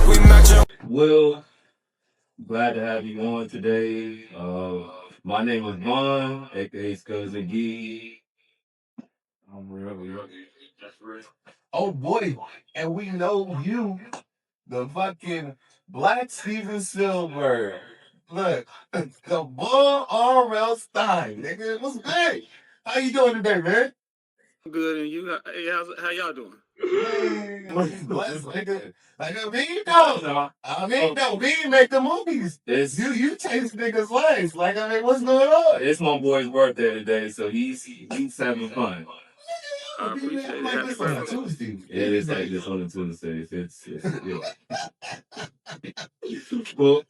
Will, glad to have you on today. My name is Vaughn, aka Cousin Gee. I'm real. Oh boy, and we know you, the fucking Black Steven Silver. Look, the Bull R.L. Stein, nigga. What's good? How you doing today, man? Good, and you? Hey, how y'all doing? Bless, nigga. Like I mean, no, we make the movies. You change niggas' lives. Like I mean, what's going on? It's my boy's birthday today, so he's having fun. I appreciate it. Like Happy this on a birthday. Tuesday. It is like this on a Tuesday. It's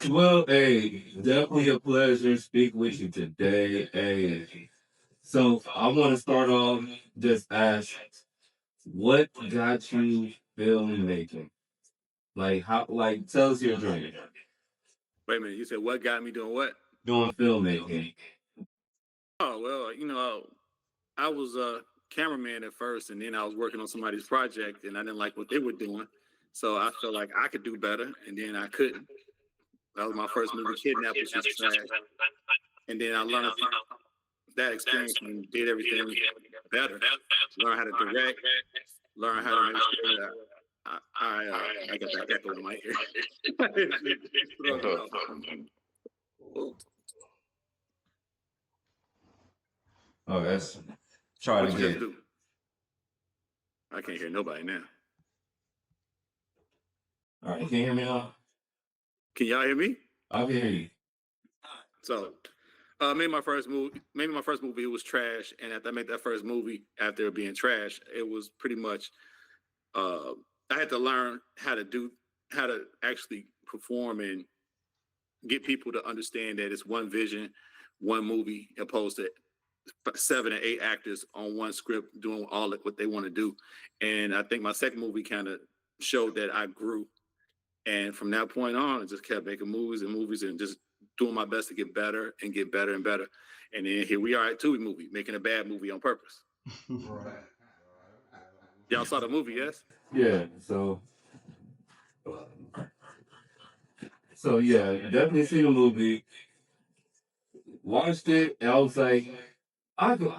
well, hey, definitely a pleasure to speak with you today. Hey, so I want to start off just ask, what got you filmmaking? Like how? Like tell us your journey Wait a minute. You said what got me doing what? doing filmmaking. Oh well, I was a cameraman at first, and then I was working on somebody's project, and I didn't like what they were doing, so I felt like I could do better, and then I couldn't. That was my first movie, Kidnap, which was trash, and then I learned from that experience and did everything better. Learn how to direct, learn how to make sure that I got that echo in my ear. Oh, that's try What to you guys get. do? I can't hear nobody now. All right, can you hear me now? Can y'all hear me? I can hear you. So, made my first movie. Maybe my first movie was trash, and after I made that first movie, after it being trash, it was pretty much. Uh, I had to learn how to actually perform and get people to understand that it's one vision, one movie, opposed to 7 or 8 actors on one script doing all of what they want to do. And I think my second movie kind of showed that I grew. And from that point on, I just kept making movies and movies and just doing my best to get better and get better and better. And then here we are at Tubi movie, making a bad movie on purpose. Y'all saw the movie, yes? Yeah. So yeah, definitely seen the movie. Watched it, and I was like, I could,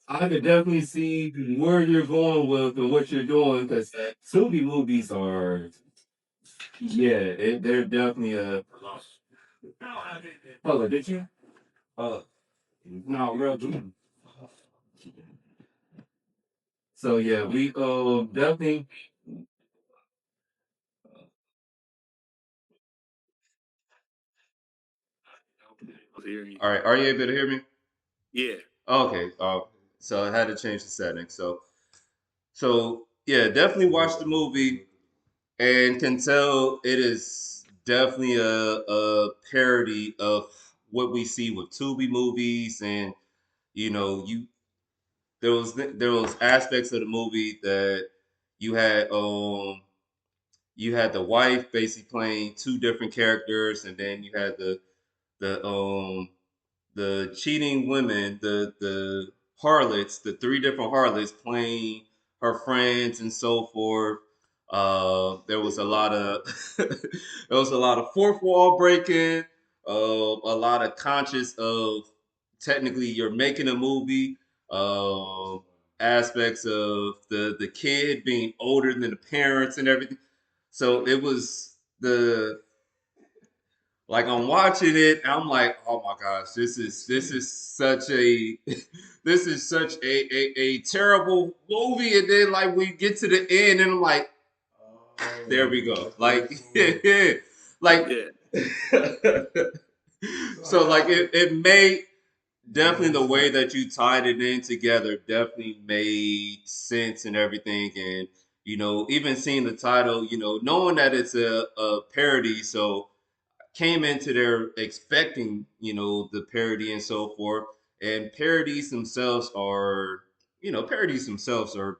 I could definitely see where you're going with and what you're doing because Tubi movies are, yeah, they're definitely a. Hold on, did you? Uh, no, real good. So yeah, we definitely. I was hearing you. All right, are you able to hear me? Yeah. Okay. So I had to change the settings. So yeah, definitely watch the movie and can tell it is definitely a parody of what we see with Tubi movies, and you know, there was aspects of the movie that you had you had the wife basically playing two different characters, and then you had the cheating women, the harlots, the three different harlots playing her friends and so forth. There was a lot of there was a lot of fourth wall breaking, a lot of conscious of technically you're making a movie, aspects of the kid being older than the parents and everything. So it was the like I'm watching it, I'm like, oh my gosh, this is such a this is such a terrible movie. And then like we get to the end, and I'm like, there we go. Like like Yeah. so like it made definitely the way that you tied it in together definitely made sense and everything. And even seeing the title, knowing that it's a parody, so came into there expecting, the parody and so forth. And parodies themselves are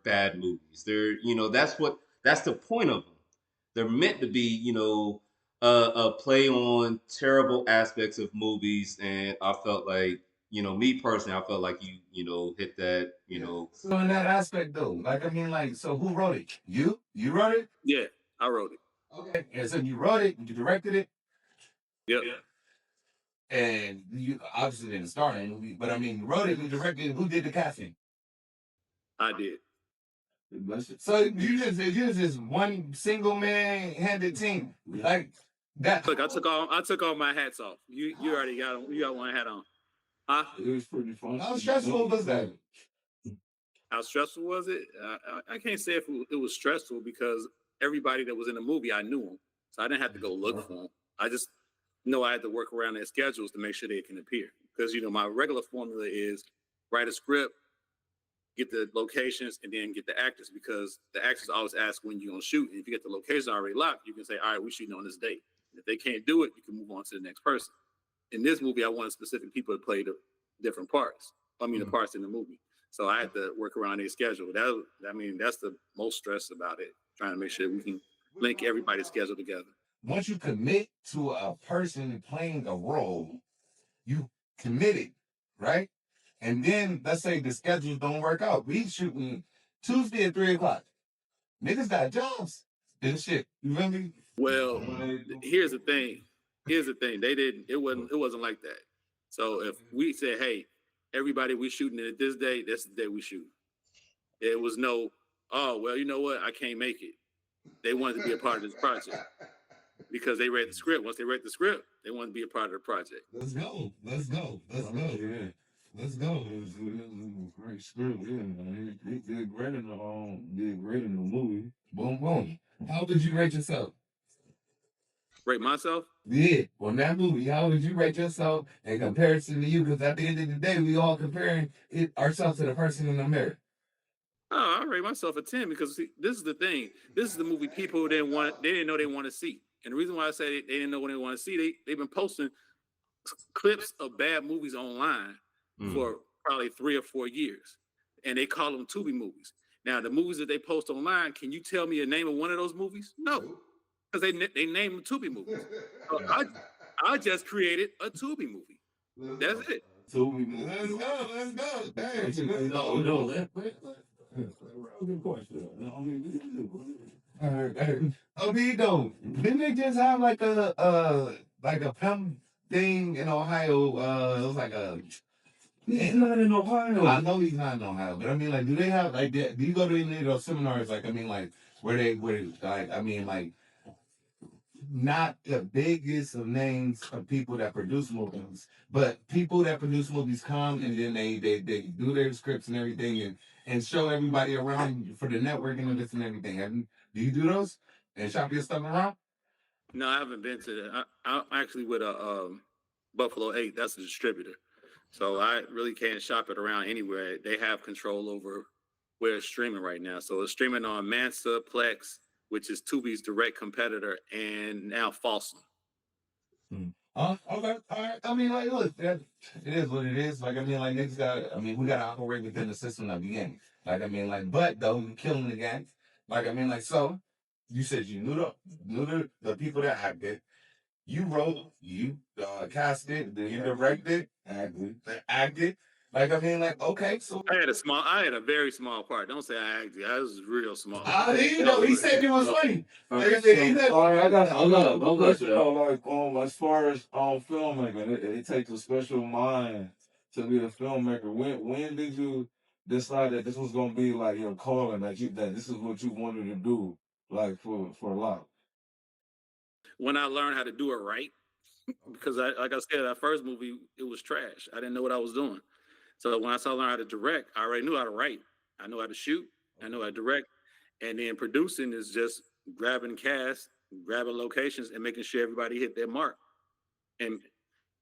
bad movies. That's the point of them. They're meant to be, a play on terrible aspects of movies. And I felt like, me personally, I felt like hit that, So in that aspect though, like I mean, like, so who wrote it? You? You wrote it? Yeah. I wrote it. Okay. And so you wrote it, you directed it, Yep, and you obviously didn't star in the movie, but I mean, you wrote it, you directed it. Who did the casting? I did. So you just one single man handed team like that. Look, I took all my hats off. You already got one hat on. Huh? It was pretty fun. How stressful was that? How stressful was it? I can't say if it was stressful because everybody that was in the movie I knew them, so I didn't have to go look for them. I just know I had to work around their schedules to make sure they can appear. Because my regular formula is write a script, get the locations, and then get the actors. Because the actors always ask when you're gonna shoot. And if you get the location already locked, you can say, "All right, we're shooting on this date." If they can't do it, you can move on to the next person. In this movie, I wanted specific people to play the different parts. I mean, the parts in the movie. So I had to work around their schedule. That's the most stress about it, trying to make sure we can link everybody's schedule together. Once you commit to a person playing a role, you committed, right? And then let's say the schedules don't work out. We shooting Tuesday at 3:00. Niggas got jobs and shit. You feel me? Well, here's the thing. They didn't. It wasn't like that. So if we said, "Hey, everybody, we shooting it at this day," that's the day we shoot. It was no, "Oh, well, you know what? I can't make it." They wanted to be a part of this project because they read the script. Once they read the script, they wanted to be a part of the project. Let's go. Let's go. Let's go. Yeah. Let's go. It was a great script. Yeah, he did great in the movie. Boom, boom. How did you rate yourself? Rate myself? Yeah, on that movie, how would you rate yourself in comparison to you? Because at the end of the day, we all comparing ourselves to the person in the mirror. Oh, I rate myself a 10 because see, this is the thing. This is the movie people didn't know they want to see. And the reason why I say they didn't know what they want to see, they've been posting clips of bad movies online for probably 3 or 4 years. And they call them tubi movies. Now, the movies that they post online, can you tell me a name of one of those movies? No, because they name them tubi movies. So I just created a tubi movie. That's it. Tubi, let's go. Dang, no, good question. Amigo, didn't they just have like a pimp thing in Ohio? It was like a. He's not in Ohio. I know he's not in Ohio, but I mean, like, do they have like that? Do you go to any of those seminars? Like, I mean, like, where like, I mean, like, not the biggest of names of people that produce movies, but people that produce movies come and then they do their scripts and everything and show everybody around for the networking and this and everything. Do you do those and shop your stuff around? No, I haven't been to that. I'm actually with a Buffalo 8. That's a distributor. So I really can't shop it around anywhere. They have control over where it's streaming right now. So it's streaming on Mansa, Plex, which is Tubi's direct competitor, and now Folsom. Okay, all right. I mean, like, look, it is what it is. Like, I mean, like, niggas got. I mean, we gotta operate within the system of the game. Like, I mean, like, but though you killing the game. Like, I mean, like, so you said you knew the people that acted. You wrote, you casted, you directed, acted. Like, I mean, like, okay, so I had a very small part. Don't say I acted. I was real small. he said it was funny. Like I said, All right, I got no question. Like as far as filmmaking, it takes a special mind to be a filmmaker. When did you decide that this was gonna be like your calling, that this is what you wanted to do, like for life? When I learned how to do it right, because like I said, that first movie, it was trash. I didn't know what I was doing. So when I started learning how to direct, I already knew how to write. I know how to shoot. I know how to direct. And then producing is just grabbing cast, grabbing locations, and making sure everybody hit their mark. And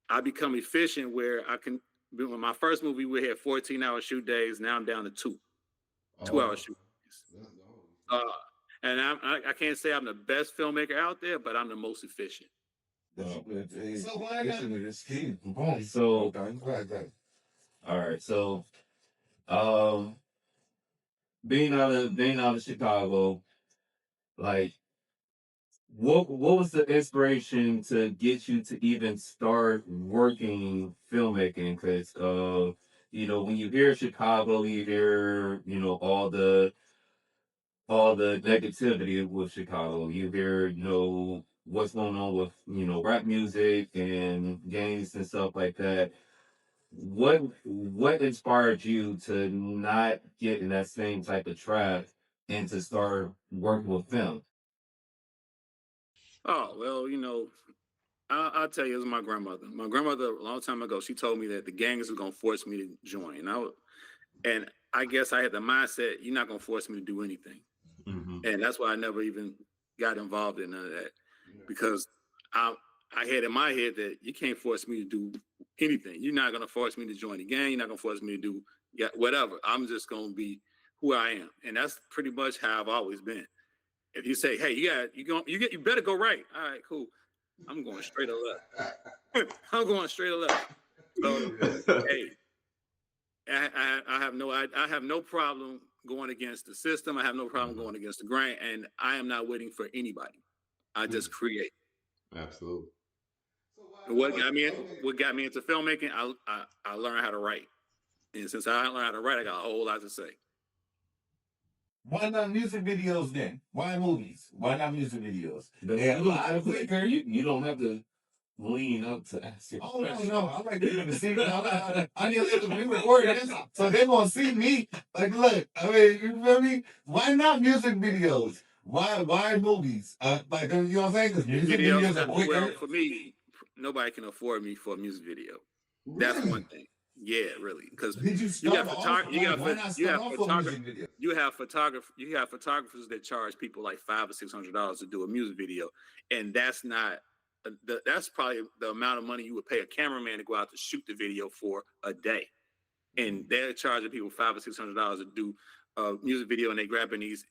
I become efficient where I can. When my first movie, we had 14-hour shoot days. Now I'm down to 2 hour shoot days. And I can't say I'm the best filmmaker out there, but I'm the most efficient. so why not? Boom. So, Okay. all right, so being out of Chicago, like what was the inspiration to get you to even start working filmmaking? Because when you hear Chicago, you hear all the all the negativity with Chicago. You hear, what's going on with, rap music and gangs and stuff like that. What inspired you to not get in that same type of trap and to start working with film? Oh well, I'll tell you, it was my grandmother. My grandmother, a long time ago, she told me that the gangs is gonna force me to join. And I guess I had the mindset, you're not gonna force me to do anything, Mm-hmm. and that's why I never even got involved in none of that because I I had in my head that you can't force me to do anything. You're not gonna force me to join the gang. You're not gonna force me to do whatever. I'm just gonna be who I am, and that's pretty much how I've always been. If you say, "Hey, you better go right," all right, cool. I'm going straight or left. I'm going straight or left. So, hey, I have no problem going against the system. I have no problem going against the grain, and I am not waiting for anybody. I just create. Absolutely. What got me into filmmaking? I learned how to write, and since I learned how to write, I got a whole lot to say. Why not music videos then? Why movies? Why not music videos? But Yeah, you don't have to, you don't have to lean up to ask your oh no, question. no, I like people to see me. I need to be recording this, so they gonna see me. Like, look, I mean, you feel me? Why not music videos? Why movies? Like, you know what I'm saying? Because music Videos, videos are well, quicker. for me, nobody can afford me for a music video. That's one thing. Yeah, really, because Did you you got start off? Like, why not start off with music video? you have photographers that charge people like $500 or $600 to do a music video, and that's not that's probably the amount of money you would pay a cameraman to go out to shoot the video for a day, and they're charging people $500 or $600 to do a music video, and they grabbing these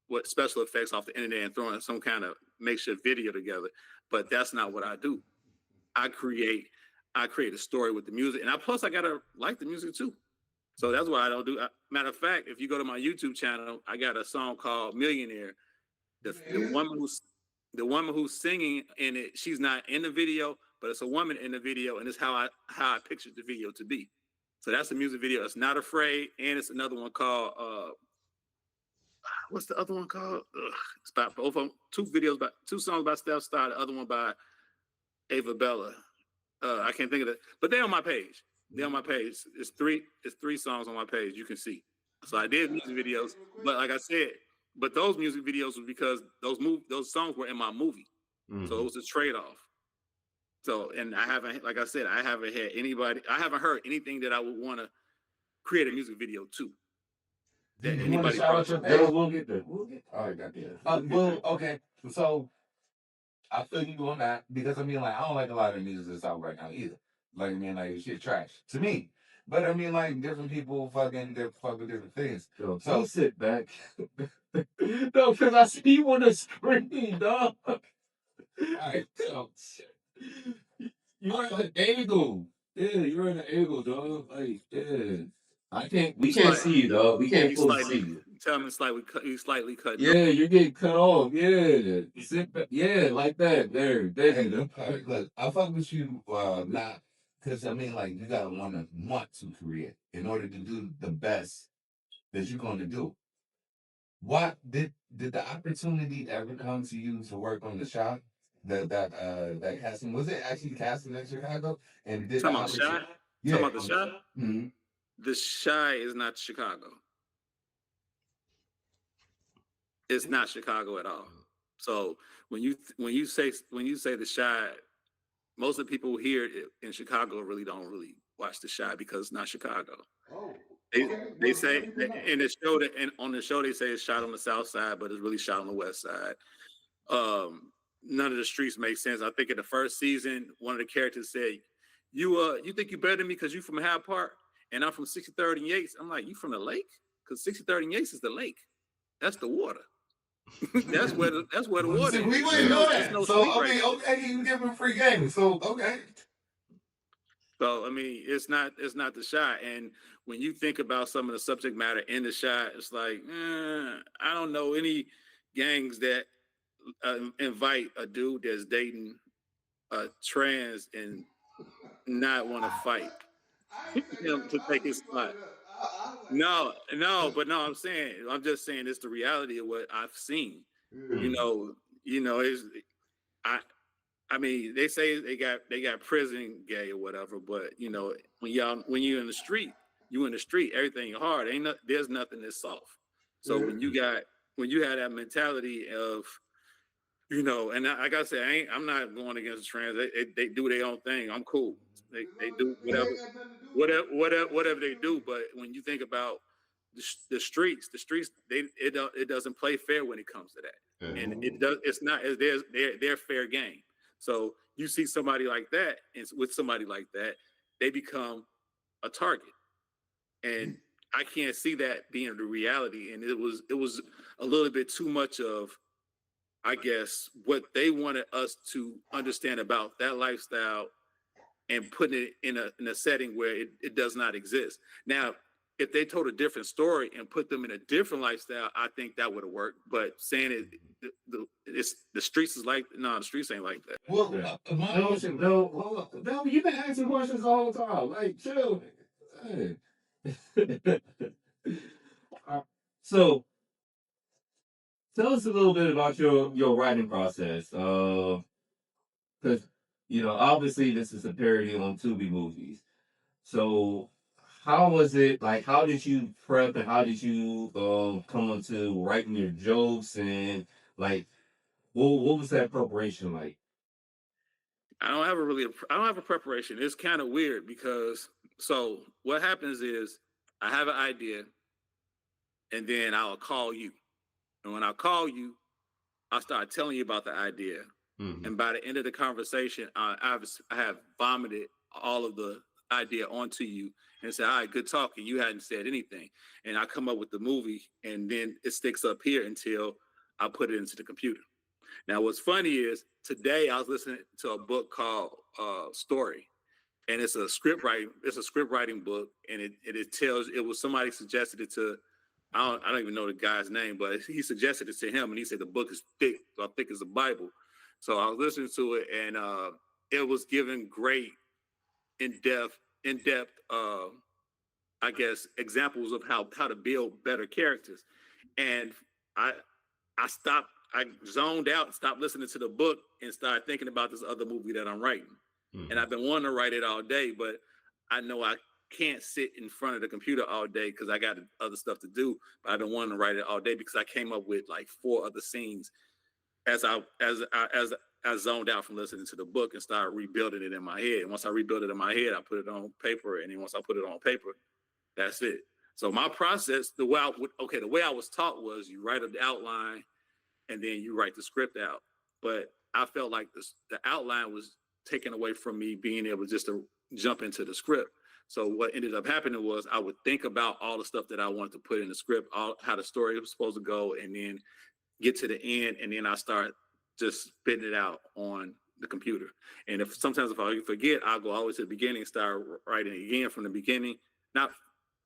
what special effects off the internet and throwing some kind of makeshift video together. But that's not what I do. I create I create a story with the music, and plus I gotta like the music too. So that's why I don't do. Matter of fact, if you go to my YouTube channel, I got a song called "Millionaire." The woman who's singing in it, she's not in the video, but it's a woman in the video, and it's how I pictured the video to be. So that's the music video. It's Not Afraid, and it's another one called what's the other one called? It's about both of them, two songs by Steph Star, the other one by Ava Bella. I can't think of it, but they're on my page. They're on my page. It's three songs on my page. You can see. So I did music videos, but like I said, but those music videos was because those songs were in my movie, so it was a trade off. So, and I haven't, like I said, I haven't heard anything that I would want to create a music video to. Do That you want to anybody shout out your No, page? we'll get there. We'll get. All right, got there. Well, okay. So I feel you on that because I mean, like, I don't like a lot of music that's out right now either. Like, I mean, like, shit trash to me. But I mean, like, different people they fuck with different things. So So sit back. No, because I see you on the screen, dog. all right, so You're at an angle. Yeah, you're at an angle, dog. Like, yeah. I can't. We he's can't like see you, dog. We can't he's fully slightly see you. tell him he's slightly cutting up. Yeah, you're getting cut off. Yeah, sit back. Yeah, like that. There you go. all right, look, I fuck with you, not because I mean, like, you gotta want to create in order to do the best that you're going to do. What did the opportunity ever come to you to work on the shop? That casting, was it actually casting in Chicago? And did the Talking about the opportunity? shy. Yeah. Talking about the shy. Mhm. The Shy is not Chicago. It's not Chicago at all. So when you say the Shy, most of the people here in Chicago really don't watch the Shy because it's not Chicago. Oh, They okay. they Well, say let me know. in the show that and on the show they say it's shot on the south side, but it's really shot on the west side. None of the streets make sense. I think in the first season, one of the characters said, you think you better than me because you from Hyde Park and I'm from 63rd and Yates." I'm like, "You from the lake? Because 63rd and Yates is the lake. That's the water. that's where the water See, is. we It's wouldn't know it's that. no So street I right mean, there. okay, you give him free game. So okay. So I mean, it's not the Shy. And when you think about some of the subject matter in the Shy, it's like I don't know any gangs that invite a dude that's dating a trans and not want to fight him to take his spot. No, I'm just saying it's the reality of what I've seen. You know, I I mean, they say they got prison gay or whatever, but you know, when you're in the street, you in the street, everything hard. There's nothing that's soft. So when you have that mentality of, you know, and I gotta say, I'm not going against the trans. They do their own thing. I'm cool. They do whatever they do. But when you think about the streets, it doesn't play fair when it comes to that, and it does. It's not as their fair game. So you see somebody like that, and with somebody like that, they become a target, and I can't see that being the reality. And it was a little bit too much of, I guess, what they wanted us to understand about that lifestyle and putting it in a setting where it does not exist. Now, if they told a different story and put them in a different lifestyle, I think that would have worked. But saying the streets is like, no, the streets ain't like that. Well, no, you've been asking questions all the time. Like, chill. Hey. So, tell us a little bit about your writing process. Because obviously this is a parody on Tubi movies. So, how was it like? How did you prep and how did you come into writing your jokes and like what was that preparation like? I don't have a preparation. It's kind of weird because so what happens is I have an idea and then I'll call you. And when I call you, I start telling you about the idea. And by the end of the conversation, I have vomited all of the idea onto you and said, all right, good talking. You hadn't said anything. And I come up with the movie and then it sticks up here until I put it into the computer. Now, what's funny is today I was listening to a book called Story. And it's a script writing book, and it tells it was somebody suggested it to I don't even know the guy's name, but he suggested it to him, and he said the book is thick, so thick as the Bible. So I was listening to it, and it was giving great, in depth, I guess, examples of how to build better characters. And I I stopped, I zoned out, and stopped listening to the book, and started thinking about this other movie that I'm writing. And I've been wanting to write it all day, but I know I can't sit in front of the computer all day because I got other stuff to do. But I've been wanting to write it all day because I came up with like 4 other scenes as I zoned out from listening to the book and started rebuilding it in my head. And once I rebuilt it in my head, I put it on paper. And then once I put it on paper, that's it. So my process, the way I was taught was you write the outline and then you write the script out. But I felt like the outline was taken away from me being able just to jump into the script. So what ended up happening was I would think about all the stuff that I wanted to put in the script, how the story was supposed to go, and then get to the end, and then I start just spitting it out on the computer. And if I forget, I'll go all the way to the beginning and start writing again from the beginning. Not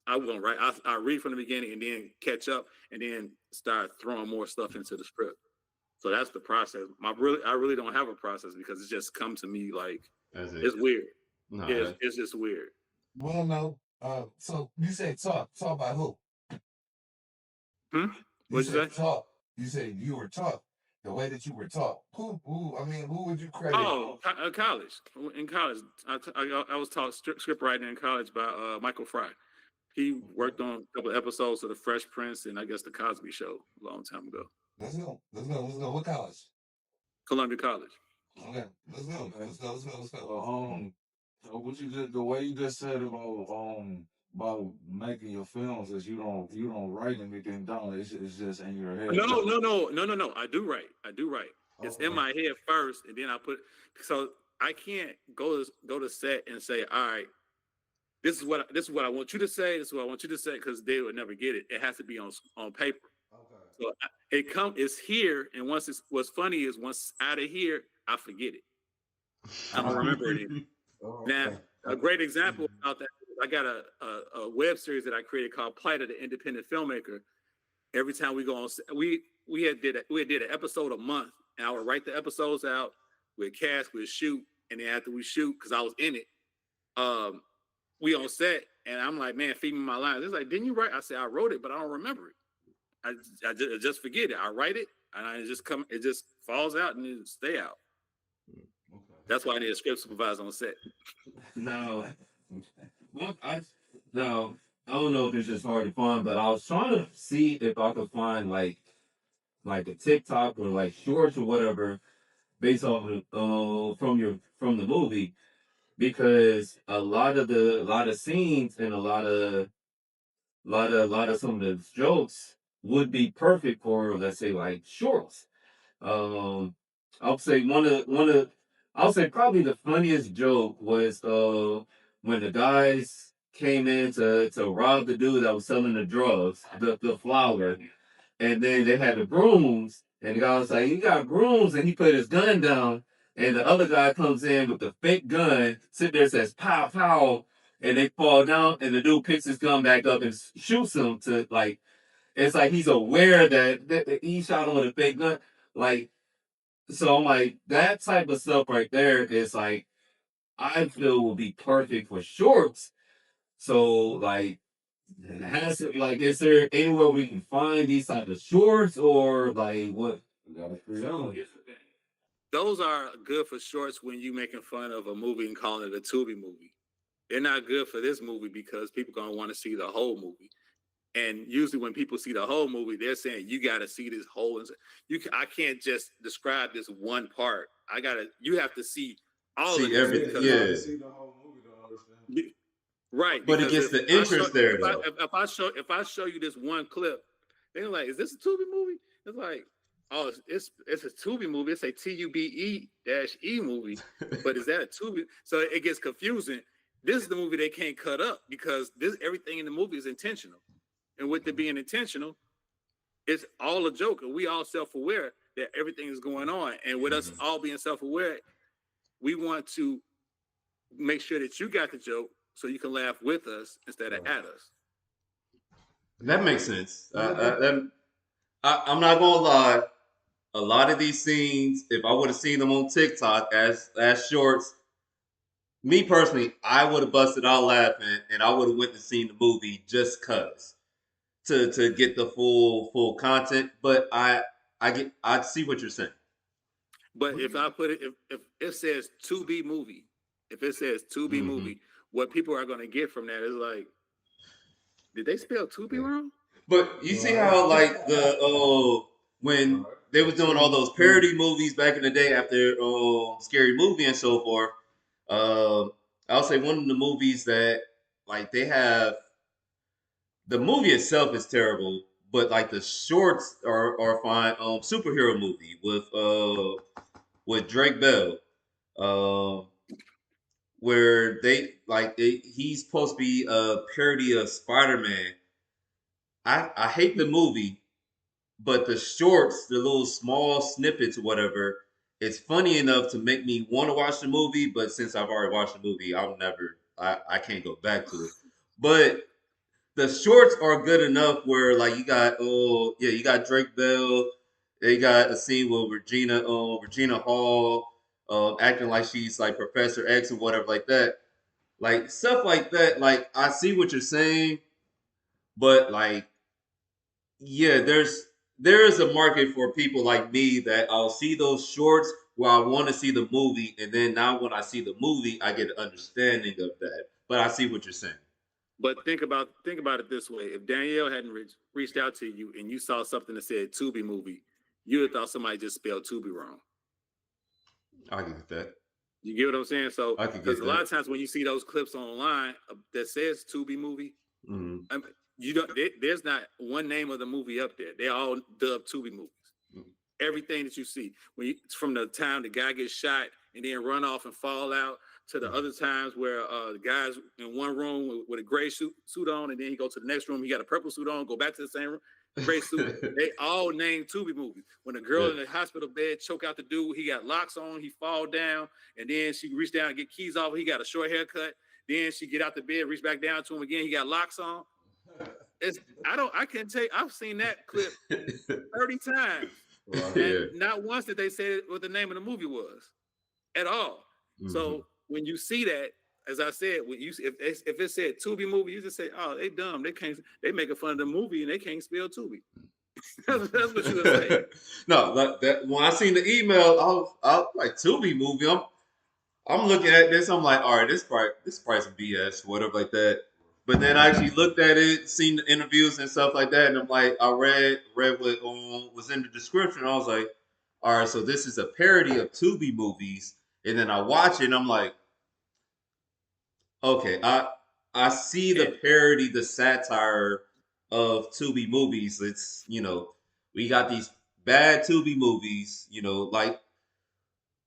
I won't write. I read from the beginning and then catch up, and then start throwing more stuff into the script. So that's the process. I really don't have a process because it's just come to me like it's weird. No, It's just weird. Well, no. So you said talk by who? Hmm? You What'd you said say? talk. You said you were taught the way that you were taught. Who? I mean, who would you credit? Oh, college. In college, I was taught script writing in college by Michael Fry. He worked on a couple of episodes of The Fresh Prince and I guess The Cosby Show a long time ago. Let's go. Let's go. Let's go. What college? Columbia College. Okay. Let's go. Let's go. Let's go. Let's go. So what you just the way you just said about making your films is you don't write anything down. It's just in your head. No. I do write. It's in Okay. my head first, and then I put. So I can't go to set and say, all right, this is what I want you to say. This is what I want you to say, because they would never get it. It has to be on paper. So it's here, and what's funny is once out of here, I forget it. I don't remember it anymore. Now, a great example about that, I got a web series that I created called Plight of the Independent Filmmaker. Every time we go on, we had did an episode a month, and I would write the episodes out, we'd cast, we'd shoot, and then after we shoot, because I was in it, we on set, and I'm like, man, feed me my lines. It's like, didn't you write? I said, I wrote it, but I don't remember it. I just forget it. I write it, and it just falls out and it stay out. Okay. That's why I need a script supervisor on set. No, well, no, I don't know if it's just hard to find, but I was trying to see if I could find like a TikTok or like shorts or whatever based off of from the movie because a lot of scenes and a lot of some of the jokes would be perfect for let's say like shorts. Um, I'll say I'll say probably the funniest joke was when the guys came in to rob the dude that was selling the drugs, the flour, and then they had the brooms, and the guy was like, "You got brooms," and he put his gun down, and the other guy comes in with the fake gun, sit there says "pow pow," and they fall down, and the dude picks his gun back up and shoots him to like. It's like he's aware that he shot him with a fake gun, like so I'm like, that type of stuff right there is like, I feel will be perfect for shorts. So like, has it like, is there anywhere we can find these type of shorts or like what? We gotta figure out. Those are good for shorts when you making fun of a movie and calling it a Tubi movie. They're not good for this movie because people gonna want to see the whole movie. And usually, when people see the whole movie, they're saying you got to see this whole. I can't just describe this one part. You have to see all of See this everything, because yeah. See the whole movie to understand. right. But it Because gets the interest there though. if I show you this one clip, they're like, "Is this a Tubi movie?" It's like, "Oh, it's a Tubi movie. It's a TUBE-E movie." But is that a Tubi? So it gets confusing. This is the movie they can't cut up because everything in the movie is intentional. And with it being intentional, it's all a joke. And we all self-aware that everything is going on. And with us all being self-aware, we want to make sure that you got the joke so you can laugh with us instead of at us. That makes sense. I'm not gonna lie. A lot of these scenes, if I would have seen them on TikTok as shorts, me personally, I would have busted out laughing, and I would have went and seen the movie just cause to get the full content. But I see what you're saying. But if I put it, if it says to be movie, if it says to be Mhm. movie, what people are going to get from that is like, did they spell to be wrong? But you see how like the when they was doing all those parody movies back in the day after Scary Movie and so forth. Uh, I'll say one of the movies that like they have the movie itself is terrible, but like the shorts are fine. Superhero movie with Drake Bell, uh, where he's supposed to be a parody of Spider Man. I hate the movie, but the shorts, the little small snippets or whatever, it's funny enough to make me want to watch the movie. But since I've already watched the movie, I can't go back to it. But the shorts are good enough where like you got Drake Bell, they got a scene with Regina Hall, acting like she's like Professor X or whatever like that, like stuff like that. Like I see what you're saying, but like yeah, there is a market for people like me that I'll see those shorts where I want to see the movie, and then now when I see the movie, I get an understanding of that. But I see what you're saying. But think about it this way: if Danielle hadn't reached out to you and you saw something that said Tubi movie, you'd have thought somebody just spelled Tubi wrong. I can get that. You get what I'm saying? So, I can because get a lot that. of times when you see those clips online that says Tubi movie, Mm-hmm. I mean, there's not one name of the movie up there. They all dubbed Tubi movies. Everything that you see from the time the guy gets shot and then run off and fall out to the other times where the guy's in one room with a gray suit on and then he go to the next room, he got a purple suit on, go back to the same room, gray suit. They all named Tubi movies. When the girl in the hospital bed choke out the dude, he got locks on, he fall down, and then she reach down and get keys off. He got a short haircut. Then she get out the bed, reach back down to him again. He got locks on. I can't tell you, I've seen that clip 30 times. Yeah. And not once did they say what the name of the movie was at all. Mm-hmm. So when you see that, as I said, when you if it said Tubi movie, you just say, "Oh, they dumb. They can't. They making fun of the movie and they can't spell Tubi." That's what you would say. No, that when I seen the email, I was like Tubi movie. I'm looking at this. I'm like, all right, this probably some BS, whatever like that. But then I actually looked at it, seen the interviews and stuff like that, and I'm like, I read what was in the description. I was like, all right, so this is a parody of Tubi movies. And then I watch it, and I'm like, okay, I see the parody, the satire of Tubi movies. It's we got these bad Tubi movies, like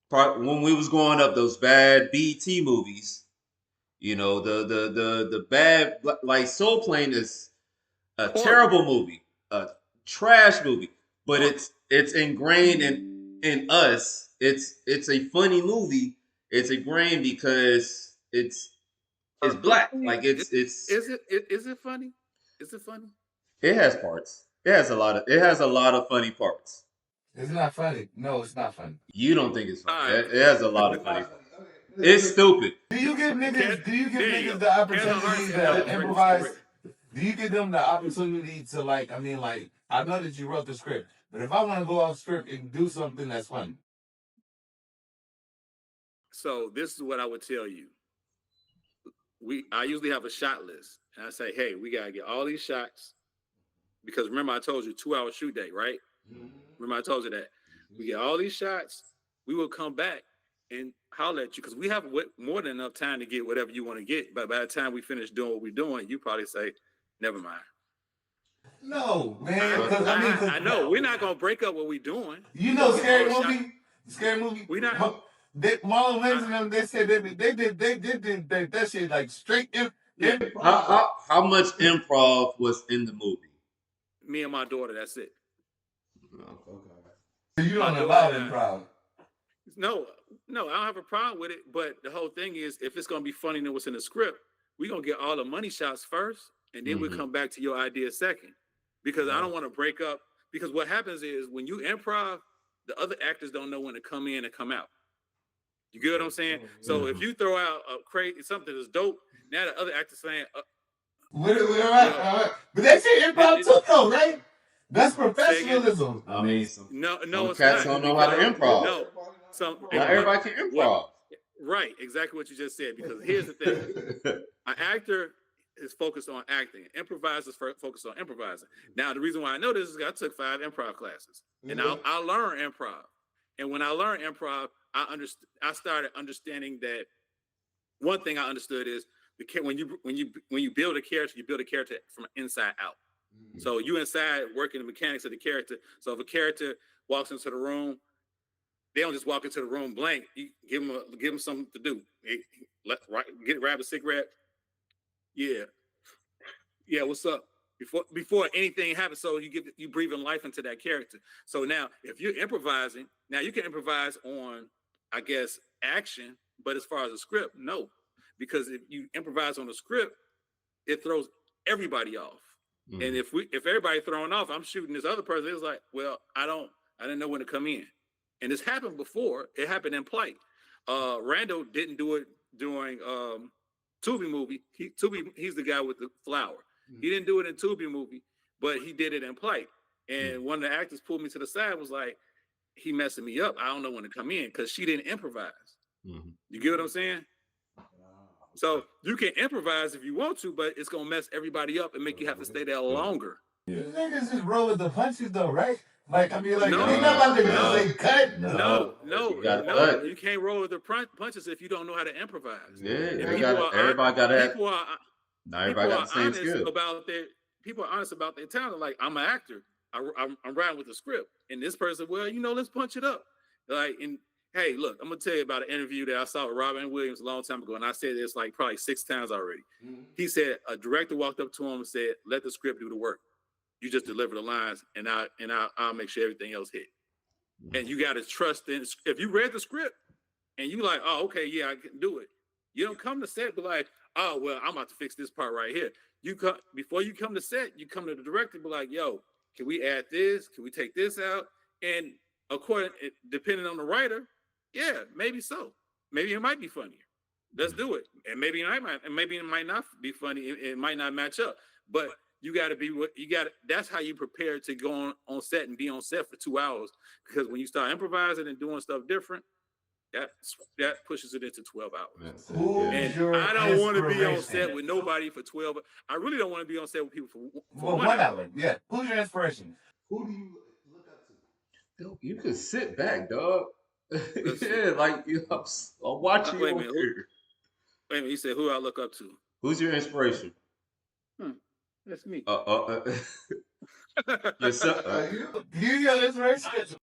when we was growing up, those bad BT movies. The bad, like Soul Plane is a terrible movie, a trash movie, but it's ingrained in us. It's a funny movie. It's ingrained because it's black. Like it's Is it funny? Is it funny? it has parts. It has a lot of funny parts. It's not funny. No, it's not funny. You don't think it's funny. All right. It has a lot of funny parts. It's stupid. Do you give niggas Kevin the Hart opportunity said to that improvise? was Do you give them the opportunity to I know that you wrote the script, but if I want to go off script and do something that's funny. So this is what I would tell you. I usually have a shot list, and I say, hey, we gotta get all these shots because remember I told you 2-hour shoot day, right? Remember I told you that we get all these shots. We will come back and holler at you because we have more than enough time to get whatever you want to get. But by the time we finish doing what we're doing, you probably say, never mind. No, man. Because I know we're not gonna break up what we're doing. You know, scary movie. Scary movie. We not. Marlon Wayans and them, they said they did that shit like straight improv. How much improv was in the movie? Me and my daughter. That's it. You don't allow improv. No, I don't have a problem with it. But the whole thing is, if it's gonna be funny than what's in the script, we're gonna get all the money shots first, and then we'll come back to your idea second. Because I don't want to break up. Because what happens is when you improv, the other actors don't know when to come in and come out. You get what I'm saying? So if you throw out a crazy something that's dope, now the other actor's saying, we're all right. But they say improv too, though, right? That's professionalism. I mean, no, it's cats not. don't know how to improv. No, not everybody can improv. Right, exactly what you just said. Because here's the thing: an actor is focused on acting. Improvisers focused on improvising. Now, the reason why I know this is I took 5 improv classes, and I learned improv. And when I learned improv, I started understanding that one thing I understood is when you build a character, you build a character from inside out. So you inside working the mechanics of the character. So if a character walks into the room, they don't just walk into the room blank. You give them something to do. Grab a cigarette. Yeah. What's up? Before anything happens, so you breathing life into that character. So now, if you're improvising, now you can improvise on, I guess, action. But as far as a script, no, because if you improvise on the script, it throws everybody off. And if everybody throwing off, I'm shooting this other person. It's like, well, I didn't know when to come in. And this happened before. It happened in Plight. Randall didn't do it during Tubi movie. He's the guy with the flower. He didn't do it in Tubi movie, but he did it in Plight. And one of the actors pulled me to the side, was like, he messing me up. I don't know when to come in because she didn't improvise. You get what I'm saying? So you can improvise if you want to, but it's gonna mess everybody up and make you have to stay there longer. Niggas just roll with the punches though, right? Like I mean, like No, they not about to just say cut. No. You can't roll with the punches if you don't know how to improvise. Yeah, everybody got to. Not everybody got the same skill. People are honest about their talent. Like, I'm an actor. I'm riding with the script, and this person, well, let's punch it up. Like, and hey, look, I'm gonna tell you about an interview that I saw with Robin Williams a long time ago, and I said this like probably 6 times already. He said a director walked up to him and said, "Let the script do the work. You just deliver the lines, and I'll make sure everything else hit." And you got to trust in. If you read the script and you like, oh, okay, yeah, I can do it. You don't come to set, but like, oh, well, I'm about to fix this part right here. You come before you come to set, you come to the director, be like, yo, can we add this? Can we take this out? And depending on the writer, yeah, maybe so. Maybe it might be funnier. let's do it. And maybe it might not be funny. It might not match up. But you got to be what you got. That's how you prepare to go on set and be on set for 2 hours. Because when you start improvising and doing stuff different, that pushes it into 12 hours. And I don't want to be on set with nobody for 12. I really don't want to be on set with people for 1 hour. Yeah. Who's your inspiration? Who do you look up to? Dude, you can sit back, dog. Let's see. Yeah, like I'm watching Wait a you minute. here. Wait a minute. You said who I look up to? Who's your inspiration? That's me. Yourself. You your inspiration?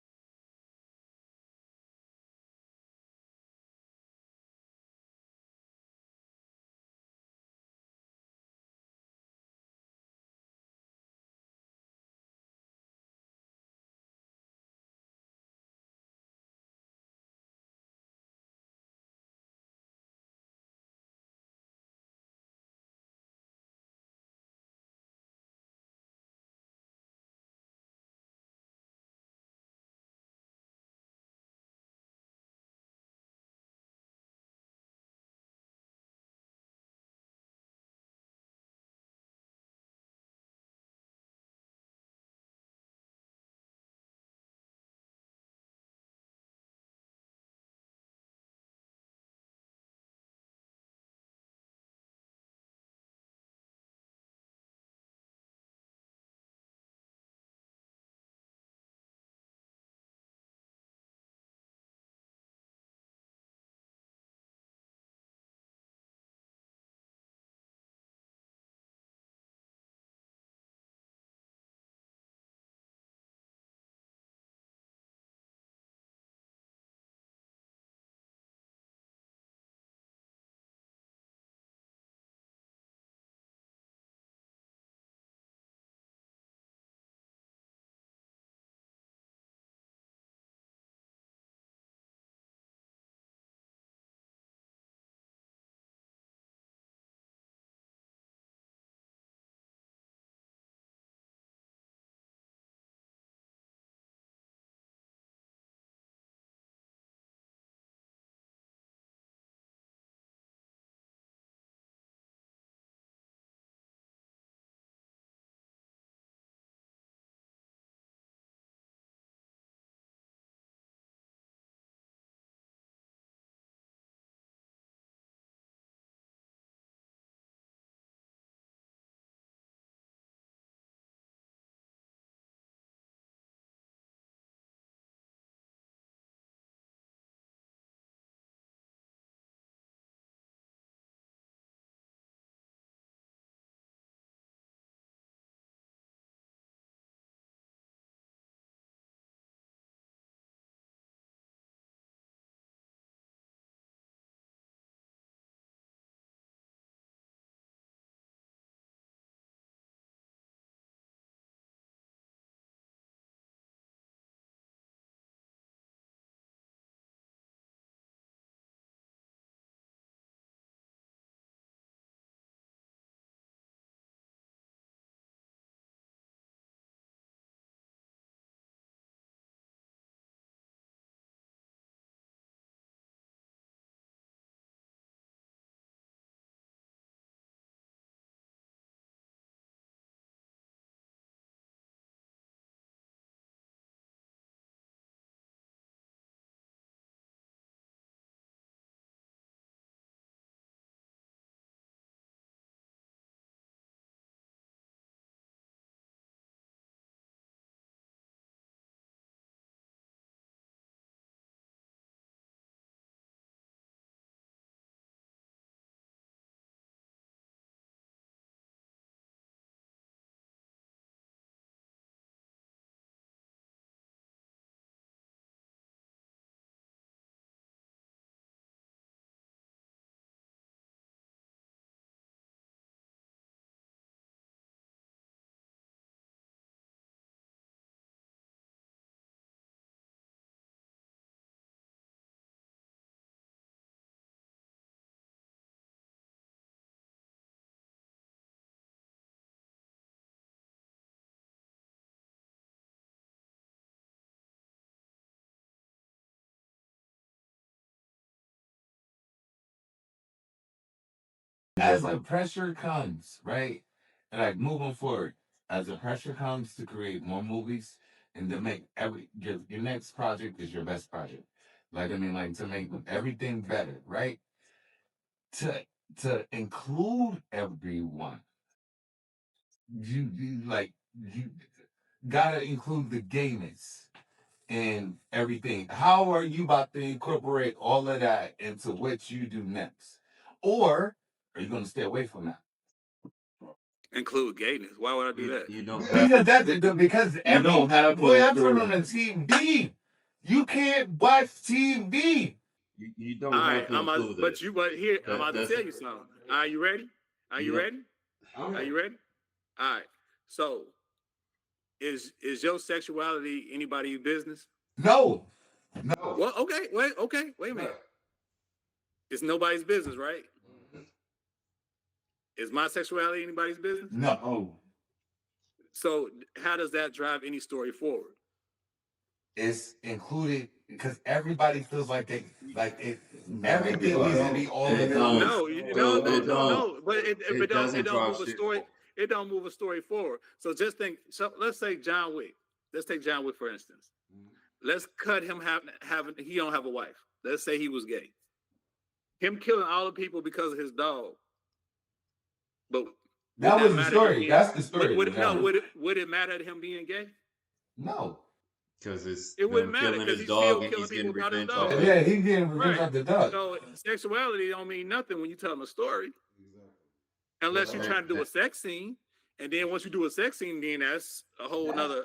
as the pressure comes, right, and like moving forward, as the pressure comes to create more movies and to make your next project is your best project. Like I mean, like to make everything better, right? To to include everyone, you gotta include the gayness and everything. How are you about to incorporate all of that into what you do next? Or are you gonna stay away from that? Include gayness. Why would I do that? You don't Because You don't have boy, to I'm turning include on the TV. You can't watch TV. you don't All have right, to include but here I'm about to That's- tell you something. Are you ready? Are you ready? Are you ready? All right. So is your sexuality anybody's business? No. Well, okay, wait a minute. It's nobody's business, right? Is my sexuality anybody's business? No. So how does that drive any story forward? It's included because everybody feels like everything needs to be all It in don't. No. But It doesn't don't drive move a shit story. forward. It don't move a story forward. So just think. So let's say John Wick. Let's take John Wick for instance. Let's cut him having he don't have a wife. Let's say he was gay. Him killing all the people because of his dog. But That was the story. That's the story. Would it matter to him being gay? No. Because it's It wouldn't him matter killing because his he's still dog and killing he's getting people about his revenge dog. off it. Yeah, he's getting revenge Right. off the dog. So sexuality don't mean nothing when you tell him a story. Unless you're trying to do a sex scene. And then once you do a sex scene, then that's a whole nother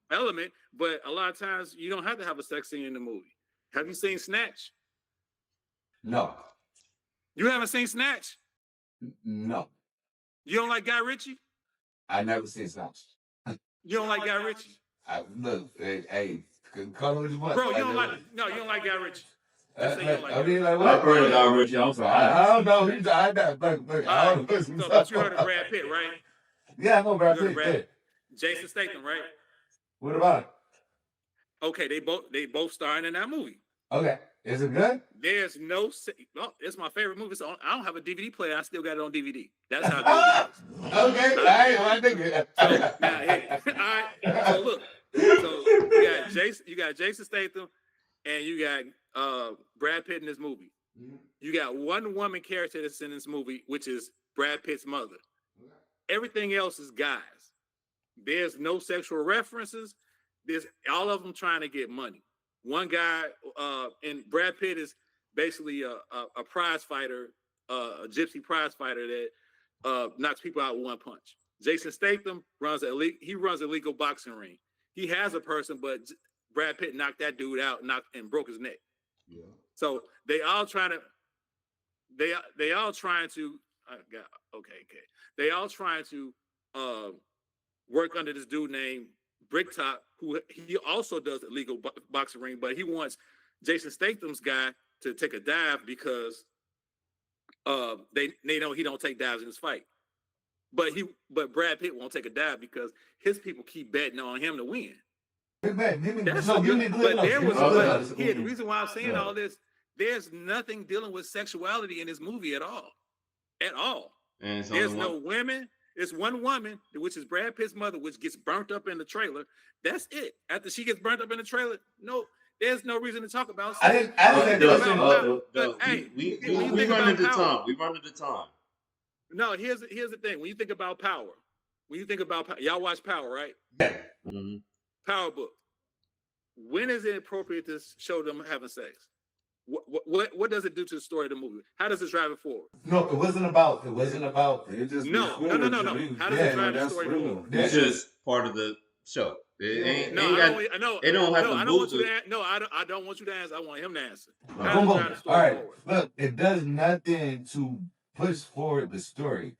element. But a lot of times you don't have to have a sex scene in the movie. Have you seen Snatch? No. You haven't seen Snatch? No. You don't like Guy Ritchie? I never seen Snatch. You don't like Guy Ritchie? Look, hey, call it what you want. Bro, you don't like Guy Ritchie. Let's say you don't like I Guy mean, like I've what? heard of Guy Ritchie. I'm sorry. I don't know. Look, I don't know. So, but you heard of Brad Pitt, right? Yeah, I know Brad You heard of Pitt. Jason Statham, right? What about it? Okay, they both starring in that movie. Okay, is it good? There's no. It's my favorite movie. So I don't have a DVD player. I still got it on DVD. That's how good it is. Okay, all right, well, I think it. So now, hey, all right. So look. So you got Jason Statham, and you got Brad Pitt in this movie. You got one woman character that's in this movie, which is Brad Pitt's mother. Everything else is guys. There's no sexual references. There's all of them trying to get money. One guy, and Brad Pitt is basically a prize fighter, a gypsy prize fighter that knocks people out with one punch. Jason Statham runs a legal boxing ring. He has a person, but Brad Pitt knocked that dude out, and broke his neck. Yeah. So they all trying to. They all trying to. They all trying to work under this dude named Bricktop, who he also does a legal boxing ring, but he wants Jason Statham's guy to take a dive because they know he don't take dives in his fight. But Brad Pitt won't take a dive because his people keep betting on him to win. The reason why I'm saying all this, there's nothing dealing with sexuality in this movie at all. At all. And there's no women. It's one woman, which is Brad Pitt's mother, which gets burnt up in the trailer. That's it. After she gets burnt up in the trailer, there's no reason to talk about sex. We run into time. No, here's the thing. When you think about power, y'all watch Power, right? Yeah. Mm-hmm. Power book. When is it appropriate to show them having sex? What does it do to the story of the movie? How does it drive it forward? No, it wasn't about. It just no. How does it drive the story forward? It's just part of the show. I don't want you to answer. I want him to answer. All right. Look, it does nothing to push forward the story.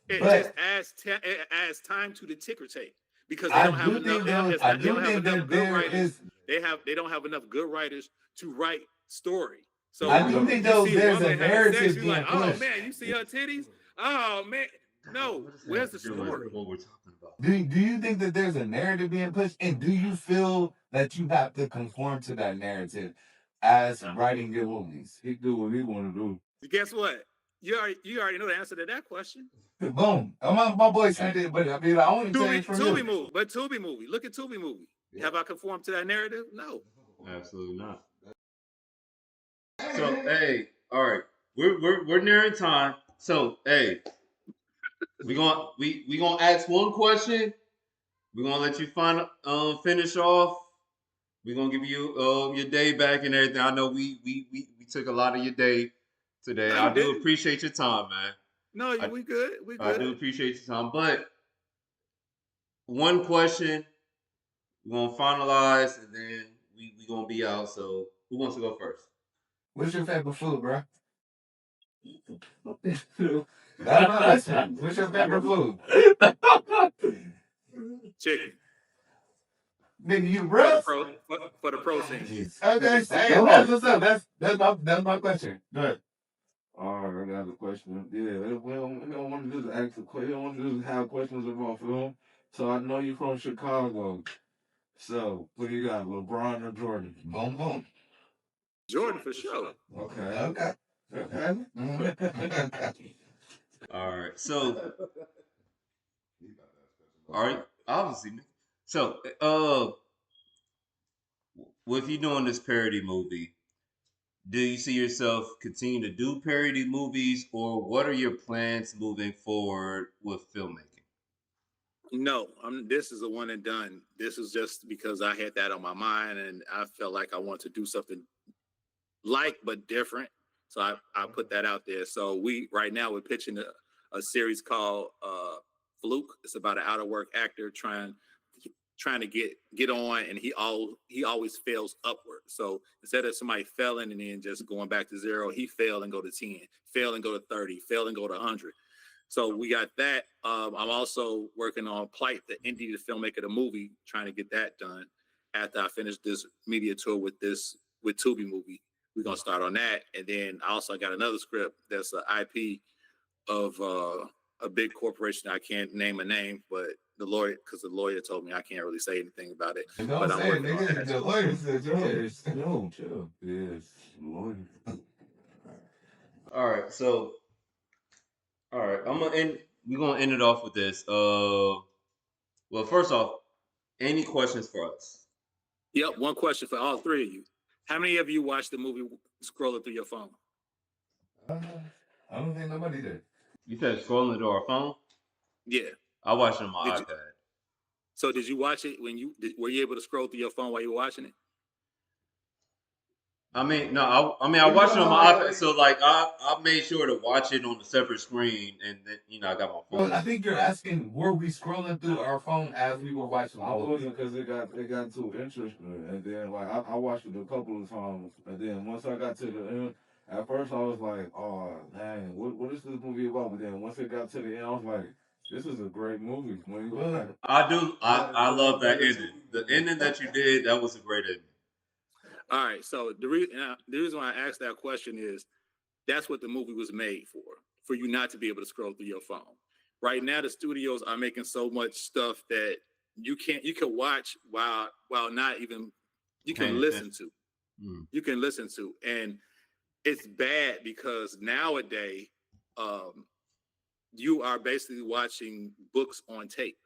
It just adds time to the ticker tape because they don't have enough good writers. They don't have enough good writers to write story. So I do think though there's a narrative being like, pushed. oh man, you see her titties? Oh man, no. Where's the story? What we're talking about? Do you think that there's a narrative being pushed, and do you feel that you have to conform to that narrative as writing your movies? He do what he want to do. Guess what? You already know the answer to that question. Boom. My boy said it, but I mean, I only change from Tubi you. movie, but Tubi movie. Look at Tubi movie. Have I conformed to that narrative? No. Absolutely not. So hey, all right, we're nearing time. So hey, we gonna ask one question. We're gonna let you finish off. We're gonna give you your day back and everything. I know we took a lot of your day today. No, I you do didn't. appreciate your time, man. No, I, we good. We I good. do appreciate your time. But one question, we're gonna finalize and then we gonna be out. So who wants to go first? What's your favorite food, bro? That's what's your favorite food? Chicken. Nigga, you For the breast? for the protein. Okay, that's what's up. That's my question. Go ahead. All right, I got a question. Yeah, we don't want to just ask a question. We don't want to just have questions about film. So I know you're from Chicago. So what do you got, LeBron or Jordan? Boom, boom. Jordan for sure. Okay. All right. So all right, obviously. So with you doing this parody movie, do you see yourself continue to do parody movies, or what are your plans moving forward with filmmaking? No, this is a one and done. This is just because I had that on my mind and I felt like I want to do something like but different. So I put that out there. So right now we're pitching a series called Fluke. It's about an out of work actor trying to get on, and he always fails upward. So instead of somebody failing and then just going back to zero, he fail and go to 10, fail and go to 30, fail and go to 100. So we got that. I'm also working on Plight, the indie filmmaker, the movie, trying to get that done. After I finish this media tour with Tubi movie, we're gonna start on that. And then I also got another script that's an IP of a big corporation. I can't name a name, but the lawyer told me I can't really say anything about it. Don't but I'm say it, working on nigga. that. The lawyer said, yo, chill. Yes, lawyer. All right. So all right, we're gonna end it off with this. Well, first off, any questions for us? Yep. One question for all three of you. How many of you watched the movie scrolling through your phone? I don't think nobody did. You said scrolling through our phone. Yeah. I watched it on my Did you- iPad. So did you watch it were you able to scroll through your phone while you were watching it? I mean, no, I watched it on my iPad. So like, I made sure to watch it on a separate screen, and then I got my phone. Well, I think you're asking, were we scrolling through our phone as we were watching? I wasn't, because it got too interesting, and then like I watched it a couple of times, and then once I got to the end, at first I was like, oh dang, what is this movie about? But then once it got to the end, I was like, this is a great movie. When you look at it. I love that ending. The ending that you did, that was a great ending. All right. So the reason why I asked that question is that's what the movie was made for you not to be able to scroll through your phone. Right now, the studios are making so much stuff that you can watch while not even you can listen to. You can listen to, and it's bad because nowadays you are basically watching books on tape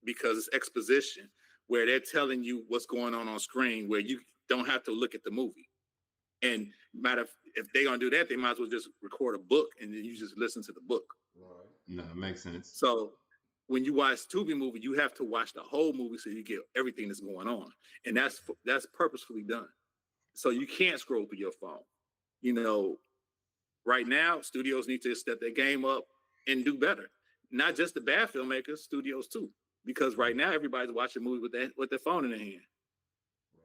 because it's exposition where they're telling you what's going on screen where you don't have to look at the movie. And if they're gonna do that, they might as well just record a book and then you just listen to the book. Right. No, it makes sense. So when you watch Tubi movie, you have to watch the whole movie so you get everything that's going on, and that's purposefully done. So you can't scroll through your phone. You know, right now studios need to step their game up and do better. Not just the bad filmmakers, studios too, because right now everybody's watching movies with their phone in their hand.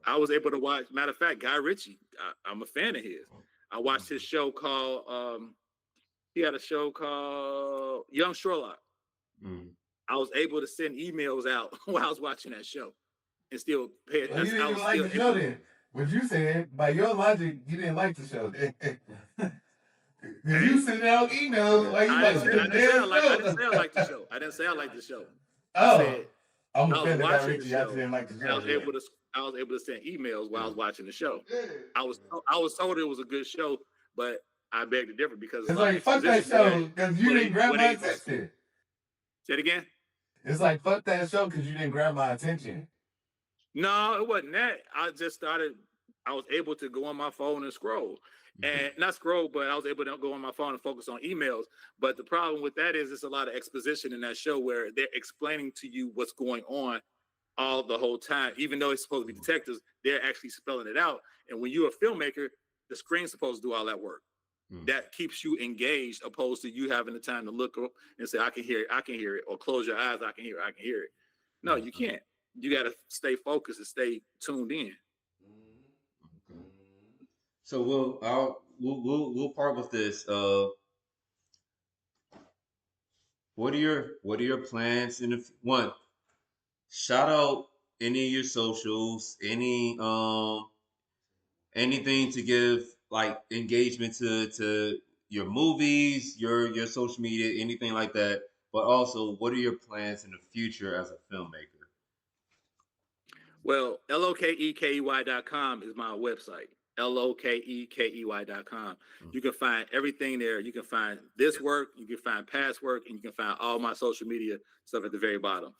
I was able to watch. Matter of fact, Guy Ritchie, I'm a fan of his. I watched his show called. He had a show called Young Sherlock. I was able to send emails out while I was watching that show, and still pay it. Well, you didn't even like the show then. What you said, by your logic, you didn't like the show. You sent out emails like you like the damn show. I didn't say I liked the show. I didn't say I liked the show. Oh, I said I'm I was offended. watching the I show. didn't like the show. I was able to send emails while I was watching the show. I was told it was a good show, but I beg to differ because it's like fuck that show because you didn't grab my attention. Say it again. It's like fuck that show because you didn't grab my attention. No, it wasn't that. I just started. I was able to go on my phone and scroll, and not scroll, but I was able to go on my phone and focus on emails. But the problem with that is, it's a lot of exposition in that show where they're explaining to you what's going on all the whole time. Even though it's supposed to be detectives, they're actually spelling it out. And when you're a filmmaker, the screen's supposed to do all that work. That keeps you engaged, opposed to you having the time to look up and say, "I can hear it, I can hear it," or close your eyes, "I can hear it, I can hear it." No, you can't. You got to stay focused and stay tuned in. Okay. So we'll part with this. What are your plans in the one? Shout out any of your socials, anything to give like engagement to your movies, your social media, anything like that. But also, what are your plans in the future as a filmmaker? Well, lokekey.com is my website. lokekey.com. You can find everything there. You can find this work, you can find past work, and you can find all my social media stuff at the very bottom.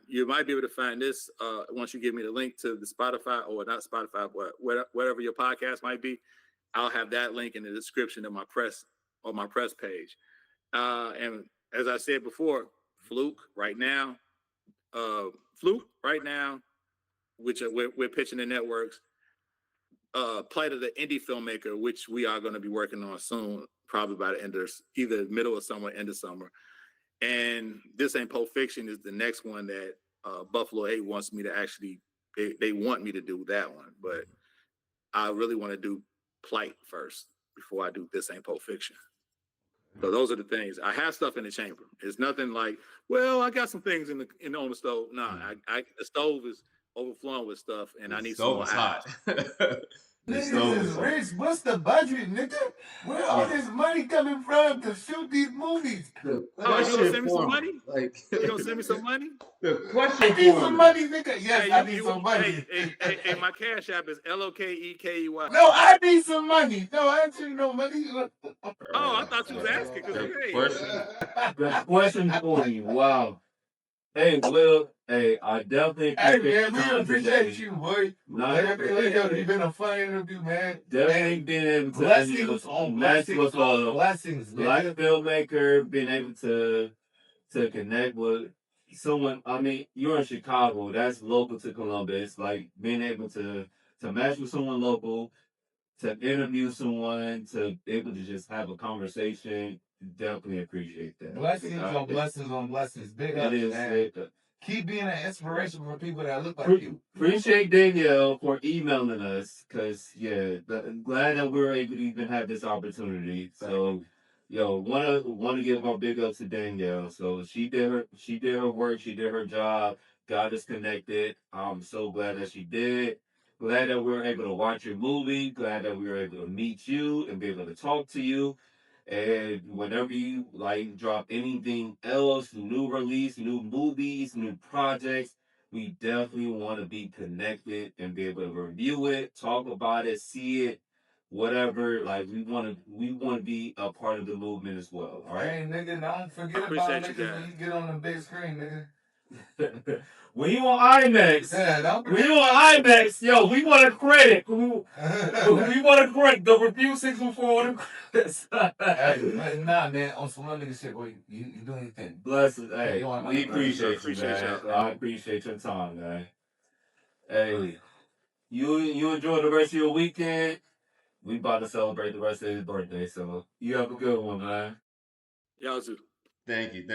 You might be able to find this once you give me the link to the Spotify, or not Spotify, but whatever your podcast might be. I'll have that link in the description of my press page. And as I said before, Fluke right now, which we're pitching the networks. Plight of the indie filmmaker, which we are going to be working on soon, probably by the end of either middle of summer, end of summer. And This Ain't Pulp Fiction is the next one that Buffalo 8 wants me to actually. They want me to do that one, but I really want to do Plight first before I do This Ain't Pulp Fiction. So those are the things. I have stuff in the chamber. It's nothing like, well, I got some things on the stove. No, the stove is overflowing with stuff, and I need some more hot. Niggas is rich. What's the budget, nigga? Where all this money coming from to shoot these movies? You gonna send me some money? You gonna send me some money? The question I need some money, nigga. Yes, I need some money. Hey, my cash app is LOKEKEY. No, I need some money. No, I ain't seen no money. Oh, I thought you was asking. The question for you. Wow. Hey, Will. Hey, I definitely appreciate you, boy. You've been a fun interview, man. Definitely being able to blessings on blessings, black filmmaker, being able to connect with someone. I mean, you're in Chicago. That's local to Columbus. Like being able to match with someone local, to interview someone, to be able to just have a conversation. Definitely appreciate that. Blessings on blessings on blessings. Big up, man. Keep being an inspiration for people that look like you. Appreciate Danielle for emailing us, because glad that we were able to even have this opportunity. So, want to give our big ups to Danielle. So she did her work, she did her job, got us connected. I'm so glad that she did. Glad that we were able to watch your movie. Glad that we were able to meet you and be able to talk to you. And whenever you drop anything else, new release, new movies, new projects, we definitely want to be connected and be able to review it, talk about it, see it, whatever. Like we want to be a part of the movement as well. All right. Hey, nigga, don't forget about niggas when you get on the big screen, nigga. When you on IMAX, we want a credit. We want a credit. The review 614. Nah, man, on some other nigga shit, boy, you do anything. Blessings. Hey, we appreciate you, man. I appreciate your time, man. Hey, you enjoy the rest of your weekend. We about to celebrate the rest of his birthday, so you have a good one, man. Y'all too. Thank you.